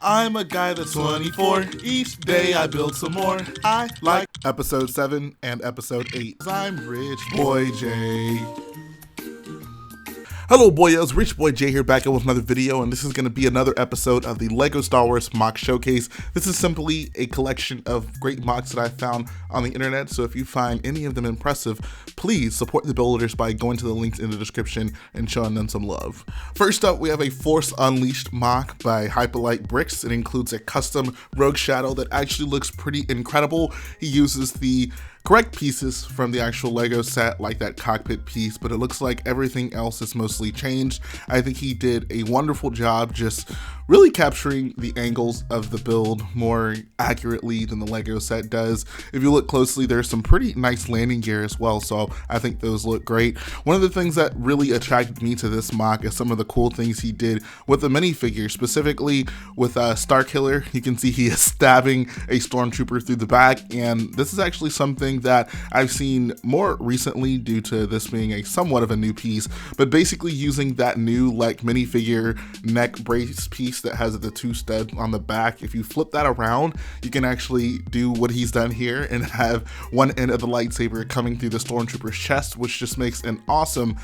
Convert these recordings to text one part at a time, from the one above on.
I'm a guy that's 24. Each day I build some more. I like episode 7 and episode 8. I'm Rich Boy J. Hello boyos, Rich Boy J here back with another video, and this is going to be another episode of the LEGO Star Wars MOC Showcase. This is simply a collection of great MOCs that I found on the internet, so if you find any of them impressive, please support the builders by going to the links in the description and showing them some love. First up, we have a Force Unleashed MOC by Hypolite bricks. It includes a custom Rogue Shadow that actually looks pretty incredible. He uses the correct pieces from the actual LEGO set, like that cockpit piece, but it looks like everything else is mostly changed. I think he did a wonderful job just really capturing the angles of the build more accurately than the LEGO set does. If you look closely, there's some pretty nice landing gear as well, so I think those look great. One of the things that really attracted me to this MOC is some of the cool things he did with the minifigure, specifically with Starkiller. You can see he is stabbing a stormtrooper through the back, and this is actually something that I've seen more recently due to this being a somewhat of a new piece, but basically using that new like minifigure neck brace piece that has the two studs on the back. If you flip that around, you can actually do what he's done here and have one end of the lightsaber coming through the stormtrooper's chest, which just makes an awesome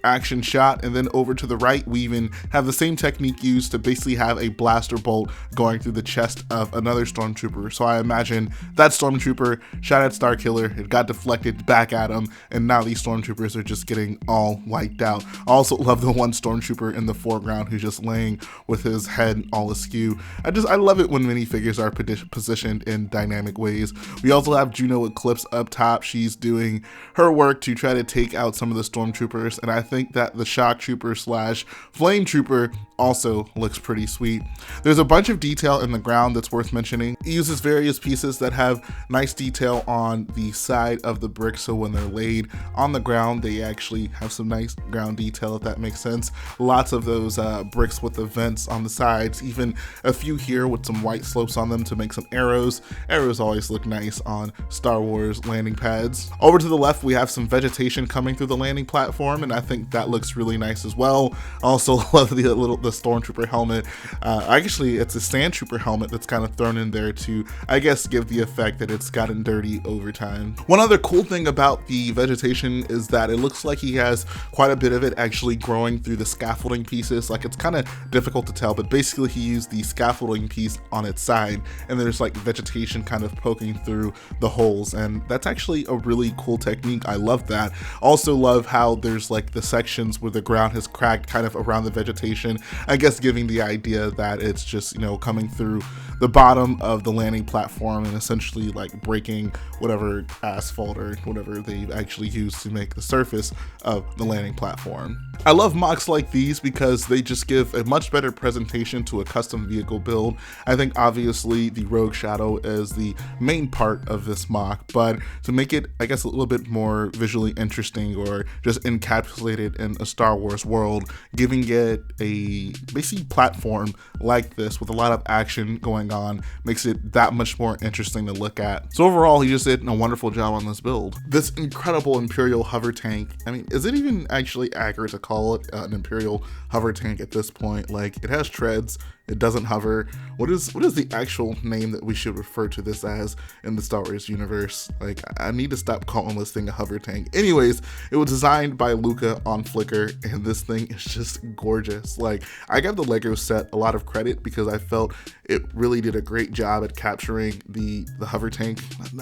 action shot. And then over to the right, we even have the same technique used to basically have a blaster bolt going through the chest of another stormtrooper. So I imagine that stormtrooper shot at Starkiller, it got deflected back at him, and now these stormtroopers are just getting all wiped out. I also love the one stormtrooper in the foreground who's just laying with his head all askew. I love it when minifigures are positioned in dynamic ways. We also have Juno Eclipse up top. She's doing her work to try to take out some of the stormtroopers, and I think that the shock trooper slash flame trooper also looks pretty sweet. There's a bunch of detail in the ground that's worth mentioning. He uses various pieces that have nice detail on the side of the brick, so when they're laid on the ground, they actually have some nice ground detail, if that makes sense. Lots of those bricks with the vents on the sides, even a few here with some white slopes on them to make some arrows. Arrows always look nice on Star Wars landing pads. Over to the left, we have some vegetation coming through the landing platform, and I think that looks really nice as well. Also love the stormtrooper helmet. Actually, it's a sand trooper helmet that's kind of thrown in there to, I guess, give the effect that it's gotten dirty over time. One other cool thing about the vegetation is that it looks like he has quite a bit of it actually growing through the scaffolding pieces. Like, it's kind of difficult to tell, but basically he used the scaffolding piece on its side, and there's like vegetation kind of poking through the holes, and that's actually a really cool technique. I love that. Also love how there's like the sections where the ground has cracked kind of around the vegetation, I guess giving the idea that it's just, you know, coming through the bottom of the landing platform and essentially like breaking whatever asphalt or whatever they actually use to make the surface of the landing platform. I love MOCs like these because they just give a much better presentation to a custom vehicle build. I think obviously the Rogue Shadow is the main part of this MOC, but to make it, I guess, a little bit more visually interesting or just encapsulated in a Star Wars world, giving it a basically platform like this with a lot of action going on makes it that much more interesting to look at. So overall, he just did a wonderful job on this build. This incredible Imperial Hovertank, I mean, is it even actually accurate to call it an Imperial Hovertank at this point? Like, it has treads, it doesn't hover. What is the actual name that we should refer to this as in the Star Wars universe? Like, I need to stop calling this thing a hover tank. Anyways, it was designed by Luka on Flickr, and this thing is just gorgeous. Like, I give the LEGO set a lot of credit because I felt it really did a great job at capturing the hover tank.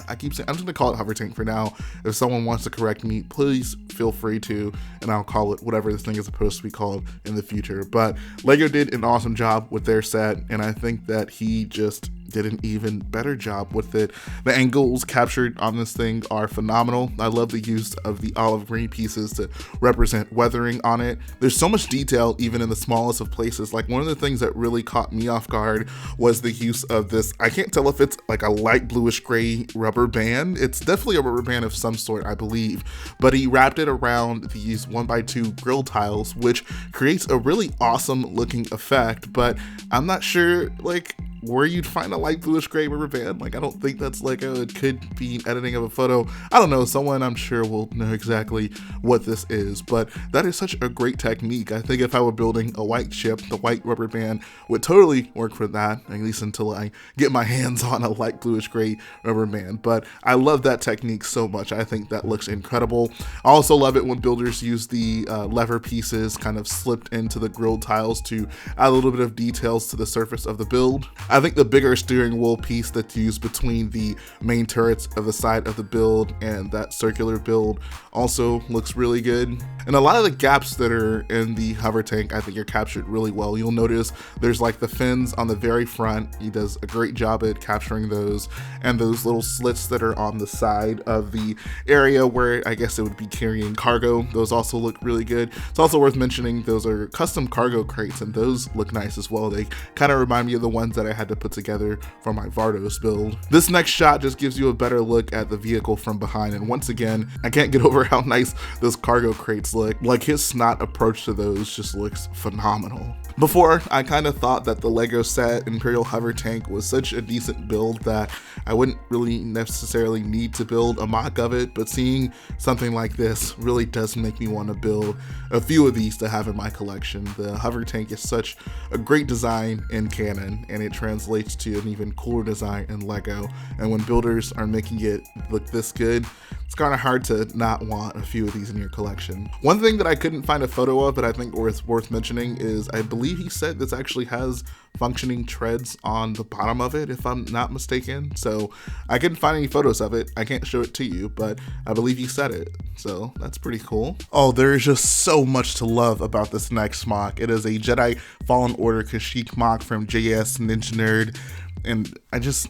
I keep saying, I'm just gonna call it hover tank for now. If someone wants to correct me, please feel free to, and I'll call it whatever this thing is supposed to be called in the future. But LEGO did an awesome job with their set, and I think that he just did an even better job with it. The angles captured on this thing are phenomenal. I love the use of the olive green pieces to represent weathering on it. There's so much detail even in the smallest of places. Like, one of the things that really caught me off guard was the use of this, I can't tell if it's like a light bluish gray rubber band. It's definitely a rubber band of some sort, I believe, but he wrapped it around these 1x2 grill tiles, which creates a really awesome looking effect, but I'm not sure like where you'd find a light bluish gray rubber band. Like, I don't think that's Lego. It could be editing of a photo. I don't know. Someone I'm sure will know exactly what this is, but that is such a great technique. I think if I were building a white ship, the white rubber band would totally work for that, at least until I get my hands on a light bluish gray rubber band. But I love that technique so much. I think that looks incredible. I also love it when builders use the lever pieces kind of slipped into the grilled tiles to add a little bit of details to the surface of the build. I think the bigger steering wheel piece that's used between the main turrets of the side of the build and that circular build also looks really good. And a lot of the gaps that are in the hover tank I think are captured really well. You'll notice there's like the fins on the very front. He does a great job at capturing those, and those little slits that are on the side of the area where I guess it would be carrying cargo. Those also look really good. It's also worth mentioning those are custom cargo crates, and those look nice as well. They kind of remind me of the ones that I had to put together for my Vardos build. This next shot just gives you a better look at the vehicle from behind, and once again, I can't get over how nice those cargo crates look. Like, his snot approach to those just looks phenomenal. Before, I kind of thought that the Lego set Imperial Hovertank was such a decent build that I wouldn't really necessarily need to build a mock of it, but seeing something like this really does make me want to build a few of these to have in my collection. The Hovertank is such a great design in canon, and it translates to an even cooler design in Lego, and when builders are making it look this good, it's kind of hard to not want a few of these in your collection. One thing that I couldn't find a photo of, but I think worth mentioning, is I believe he said this actually has functioning treads on the bottom of it, if I'm not mistaken. So I couldn't find any photos of it. I can't show it to you, but I believe he said it. So that's pretty cool. Oh, there is just so much to love about this next mock. It is a Jedi Fallen Order Kashyyyk mock from JS Ninjnerd, and I just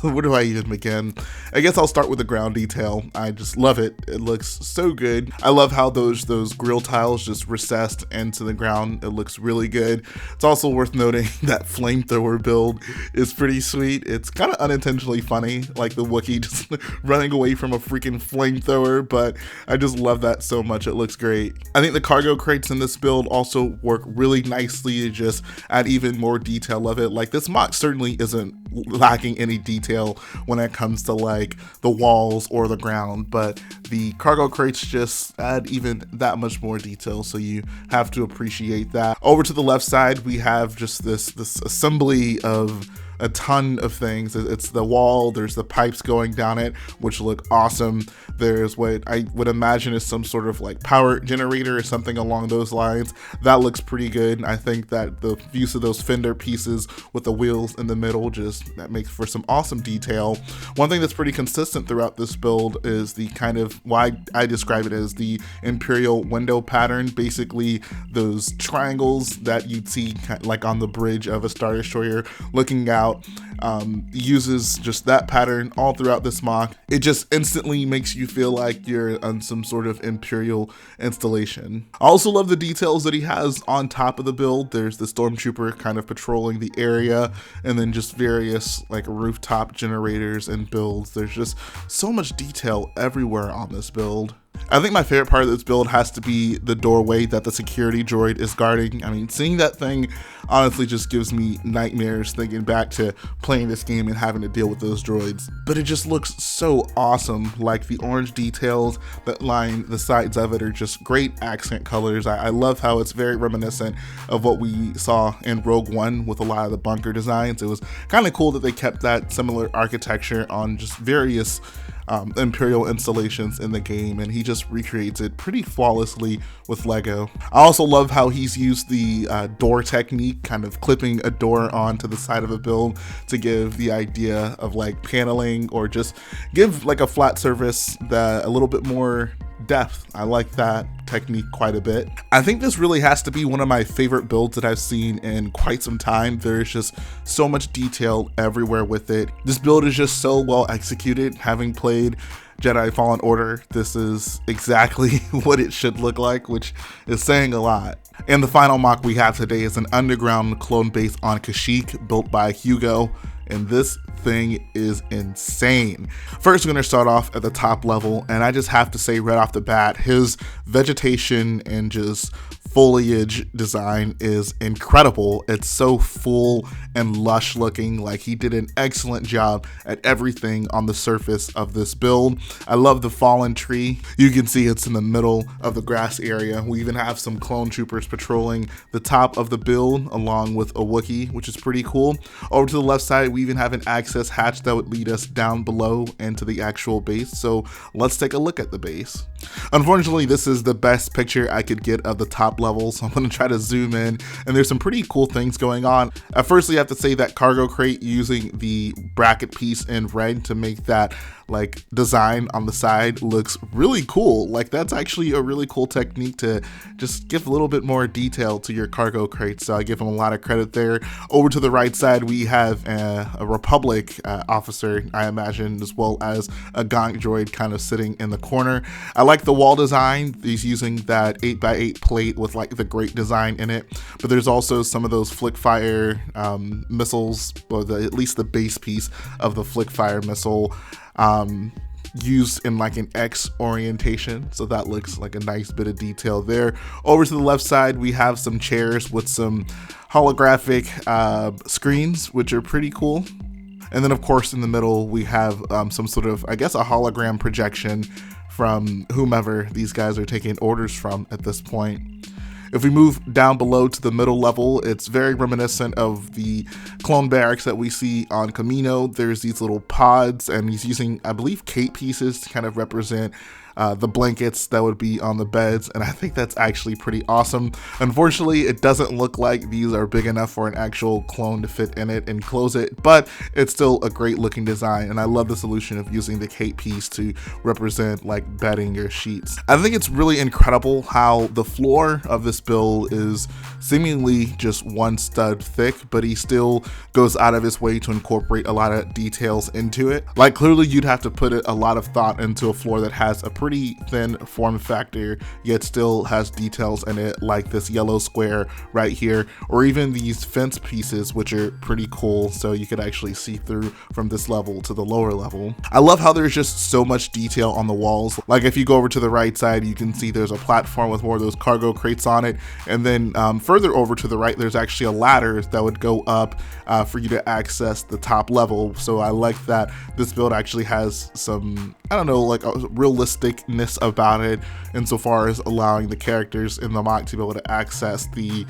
where do I even begin? I guess I'll start with the ground detail. I just love it. It looks so good. I love how those grill tiles just recessed into the ground. It looks really good. It's also worth noting that flamethrower build is pretty sweet. It's kind of unintentionally funny, like the Wookiee just running away from a freaking flamethrower, but I just love that so much. It looks great. I think the cargo crates in this build also work really nicely to just add even more detail of it. Like, this mock certainly isn't lacking any detail when it comes to like the walls or the ground, but the cargo crates just add even that much more detail, so you have to appreciate that. Over to the left side, we have just this assembly of a ton of things. It's the wall, there's the pipes going down it, which look awesome. There's what I would imagine is some sort of like power generator or something along those lines. That looks pretty good. I think that the use of those fender pieces with the wheels in the middle, that makes for some awesome detail. One thing that's pretty consistent throughout this build is the kind of, why I describe it as the Imperial window pattern. Basically those triangles that you'd see like on the bridge of a Star Destroyer looking out. Uses just that pattern all throughout this mock. It just instantly makes you feel like you're on some sort of Imperial installation. I also love the details that he has on top of the build. There's the stormtrooper kind of patrolling the area, and then just various like rooftop generators and builds. There's just so much detail everywhere on this build. I think my favorite part of this build has to be the doorway that the security droid is guarding. I mean, seeing that thing honestly just gives me nightmares thinking back to playing this game and having to deal with those droids. But it just looks so awesome. Like, the orange details that line the sides of it are just great accent colors. I love how it's very reminiscent of what we saw in Rogue One with a lot of the bunker designs. It was kind of cool that they kept that similar architecture on just various Imperial installations in the game, and he just recreates it pretty flawlessly with Lego. I also love how he's used the door technique, kind of clipping a door onto the side of a build to give the idea of like paneling, or just give like a flat surface that a little bit more depth. I like that technique quite a bit. I think this really has to be one of my favorite builds that I've seen in quite some time. There's just so much detail everywhere with it. This build is just so well executed. Having played Jedi Fallen Order, this is exactly what it should look like, which is saying a lot. And the final mock we have today is an underground clone base on Kashyyyk built by Hugo, and this thing is insane. First, we're gonna start off at the top level, and I just have to say right off the bat, his vegetation and just foliage design is incredible. It's so full and lush looking. Like, he did an excellent job at everything on the surface of this build. I love the fallen tree. You can see it's in the middle of the grass area. We even have some clone troopers patrolling the top of the build along with a Wookiee, which is pretty cool. Over to the left side, we even have an access hatch that would lead us down below into the actual base. So let's take a look at the base. Unfortunately, this is the best picture I could get of the top level, so I'm going to try to zoom in, and there's some pretty cool things going on. At first, you have to say that cargo crate using the bracket piece in red to make that like design on the side looks really cool. Like, that's actually a really cool technique to just give a little bit more detail to your cargo crate, so I give him a lot of credit there. Over to the right side, we have a Republic officer, I imagine, as well as a Gonk droid kind of sitting in the corner. I like the wall design. He's using that 8x8 plate with like the great design in it, but there's also some of those flick fire missiles, or at least the base piece of the flick fire missile used in like an X orientation, so that looks like a nice bit of detail there. Over to the left side, we have some chairs with some holographic screens, which are pretty cool. And then of course in the middle we have some sort of, I guess, a hologram projection from whomever these guys are taking orders from at this point. If we move down below to the middle level, it's very reminiscent of the clone barracks that we see on Kamino. There's these little pods, and he's using, I believe, cape pieces to kind of represent the blankets that would be on the beds, and I think that's actually pretty awesome. Unfortunately, it doesn't look like these are big enough for an actual clone to fit in it and close it, but it's still a great looking design, and I love the solution of using the cape piece to represent like bedding your sheets. I think it's really incredible how the floor of this build is seemingly just one stud thick, but he still goes out of his way to incorporate a lot of details into it. Like, clearly you'd have to put a lot of thought into a floor that has a pretty thin form factor, yet still has details in it, like this yellow square right here, or even these fence pieces, which are pretty cool, so you could actually see through from this level to the lower level. I love how there's just so much detail on the walls. Like, if you go over to the right side, you can see there's a platform with more of those cargo crates on it, and then further over to the right, there's actually a ladder that would go up for you to access the top level. So I like that this build actually has some, I don't know, like a realisticness about it insofar as allowing the characters in the MOC to be able to access the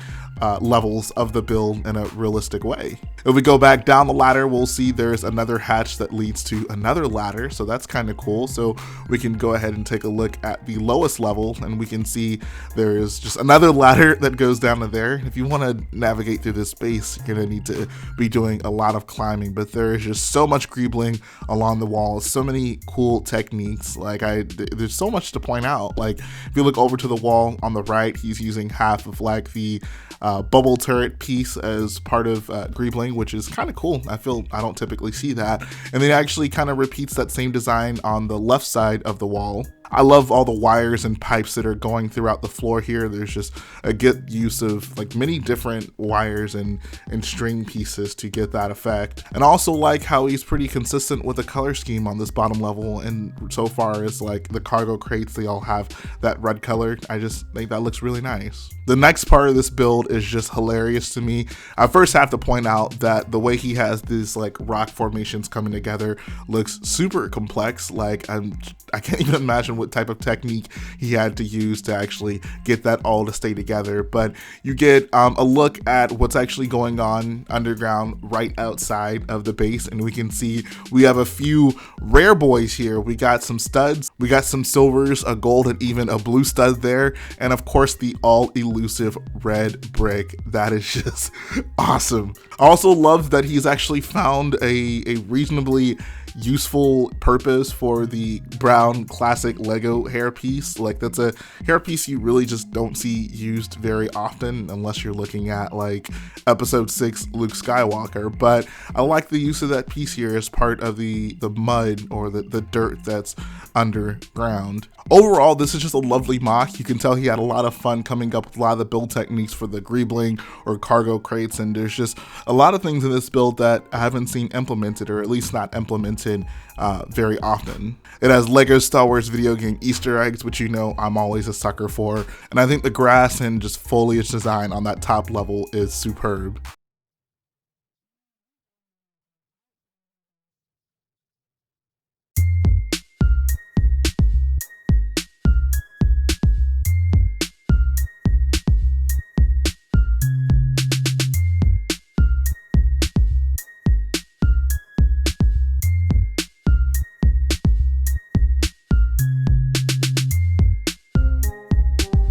levels of the build in a realistic way. If we go back down the ladder, we'll see there's another hatch that leads to another ladder, so that's kind of cool. So we can go ahead and take a look at the lowest level, and we can see there's just another ladder that goes down to there. If you want to navigate through this space, you're gonna need to be doing a lot of climbing, but there is just so much greebling along the walls, so many cool techniques. Like, there's so much to point out. Like, if you look over to the wall on the right, he's using half of like the bubble turret piece as part of greebling, which is kind of cool. I don't typically see that. And it actually kind of repeats that same design on the left side of the wall. I love all the wires and pipes that are going throughout the floor here. There's just a good use of like many different wires and string pieces to get that effect. And I also like how he's pretty consistent with the color scheme on this bottom level, and so far as like the cargo crates, they all have that red color. I just think that looks really nice. The next part of this build is just hilarious to me. I first have to point out that the way he has these like rock formations coming together looks super complex. Like, I can't even imagine what type of technique he had to use to actually get that all to stay together, but you get a look at what's actually going on underground right outside of the base, and we can see we have a few rare boys here. We got some studs, we got some silvers, a gold, and even a blue stud there, and of course the all elusive red brick. That is just awesome. I also love that he's actually found a reasonably useful purpose for the brown classic Lego hairpiece. Like, that's a hairpiece you really just don't see used very often unless you're looking at like episode 6 Luke Skywalker, but I like the use of that piece here as part of the mud or the dirt that's underground. Overall, this is just a lovely MOC. You can tell he had a lot of fun coming up with a lot of the build techniques for the greebling or cargo crates, and there's just a lot of things in this build that I haven't seen implemented, or at least not implemented content very often. It has Lego Star Wars video game Easter eggs, which you know I'm always a sucker for, and I think the grass and just foliage design on that top level is superb.